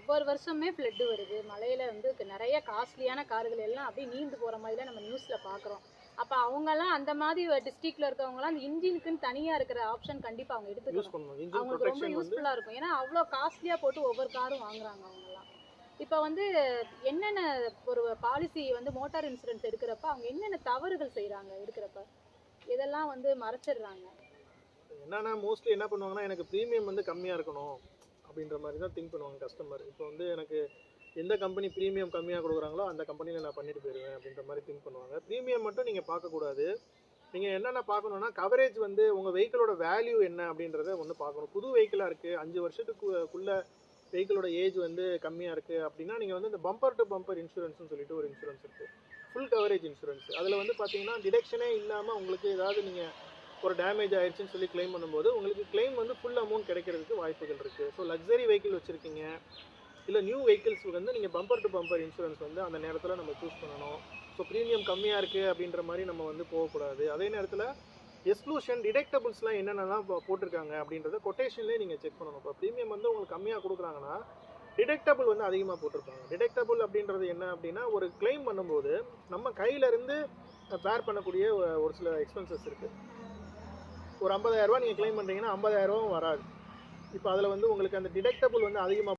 ஒவ்வொரு வருஷமே ஃப்ளட்டு வருது. மழையில வந்து நெறைய காஸ்ட்லியான கார்கள் எல்லாம் அப்படியே நீந்து போற மாதிரிலாம் நம்ம நியூஸ்ல பார்க்குறோம். அப்ப அவங்கலாம் அந்த மாதிரி டிஸ்ட்ரிக்ட்ல இருக்கவங்கலாம் அந்த இன்ஜினுக்குன்னு தனியா இருக்கிற ஆப்ஷன் கண்டிப்பா அவங்க யூஸ் எடுத்துக்கணும். பண்ணணும். இன்ஜின் அவங்களுக்கு ரொம்ப ப்ரொடெக்ஷன் வந்து யூஸ்ஃபுல்லா இருக்கும். ஏன்னா அவ்ளோ காஸ்ட்லியா போட்டு ஒவ்வொரு காரும் வாங்குறாங்க அவங்கலாம். இப்ப வந்து என்னென்ன ஒரு பாலிசி வந்து மோட்டார் இன்சூரன்ஸ் எடுக்கிறப்ப அவங்க என்னென்ன தவறுகள் செய்றாங்க எடுக்கிறப்ப? எதெல்லாம் வந்து மறைச்சிடுறாங்க? என்னன்னா மோஸ்ட்லி என்ன பண்ணுவாங்கன்னா, எனக்கு பிரீமியம் வந்து கம்மியா இருக்கணும் அப்படின்ற மாரி தான் திங்க் பண்ணுவாங்க கஸ்டமர். இப்போ வந்து எனக்கு எந்த கம்பெனி பிரீமியம் கம்மியா குடுக்குறாங்களோ, அந்த கம்பெனில நான் பண்ணிட்டு போயிருவேன் அப்படின்ற மாரி திங்க் பண்ணுவாங்க. பிரீமியம் மட்டும் நீங்க பார்க்கக்கூடாது. நீங்க என்னென்ன பார்க்கணும்னா, கவரேஜ் வந்து உங்க வெஹிக்கிளோட வேல்யூ என்ன அப்படின்றத ஒண்ணு பார்க்கணும். புது வெஹிக்கிளா இருக்கு, 5 வருஷத்துக்குள்ள வெஹிக்கிளோட ஏஜ் வந்து கம்மியா இருக்கு அப்படின்னா, நீங்க வந்து இந்த பம்பர் டு பம்பர் இன்சூரன்ஸ்னு சொல்லிட்டு ஒரு இன்சூரன்ஸ் இருக்கு. Full coverage insurance. அதுல வந்து பார்த்தீங்கன்னா, டிடக்ஷனே இல்லாம உங்களுக்கு ஏதாவது நீங்க ஒரு டேமேஜ் ஆயிடுச்சுன்னு சொல்லி கிளைம் பண்ணும்போது, உங்களுக்கு கிளைம் வந்து ஃபுல் அமௌண்ட் கிடைக்கிறதுக்கு வாய்ப்புகள் இருக்கு. ஸோ லக்ஸரி வெஹிக்கிள் வச்சிருக்கீங்க, இல்ல நியூ வெஹிக்கிள்ஸ் வந்து நீங்க பம்பர் டு பம்பர் இன்சூரன்ஸ் வந்து அந்த நேரத்துல நம்ம சூஸ் பண்ணணும். ஸோ பிரீமியம் கம்மியா இருக்கு அப்படின்ற மாரி நம்ம வந்து போகக்கூடாது. அதே நேரத்துல எக்ஸ்க்ளூஷன் டிடெக்டபிள்ஸ்லாம் என்னென்னலாம் போட்டிருக்காங்க அப்படின்றத கொட்டேஷன்லேயே நீங்கள் செக் பண்ணணும். இப்போ ப்ரீமியம் வந்து உங்களுக்கு கம்மியாக கொடுக்குறாங்கன்னா டிடெக்டபிள் வந்து அதிகமாக போட்டிருப்பாங்க. டிடெக்டபிள் அப்படின்றது என்ன அப்படின்னா, ஒரு கிளைம் பண்ணும்போது நம்ம கையிலேருந்து பேர் பண்ணக்கூடிய ஒரு சில எக்ஸ்பென்சஸ் இருக்குது. ஒரு 50,000 ரூபா நீங்கள் கிளைம் பண்ணுறீங்கன்னா 50,000 ரூபாவும் வராது. இப்போ அதில் வந்து உங்களுக்கு அந்த டிடெக்டபிள் வந்து அதிகமாக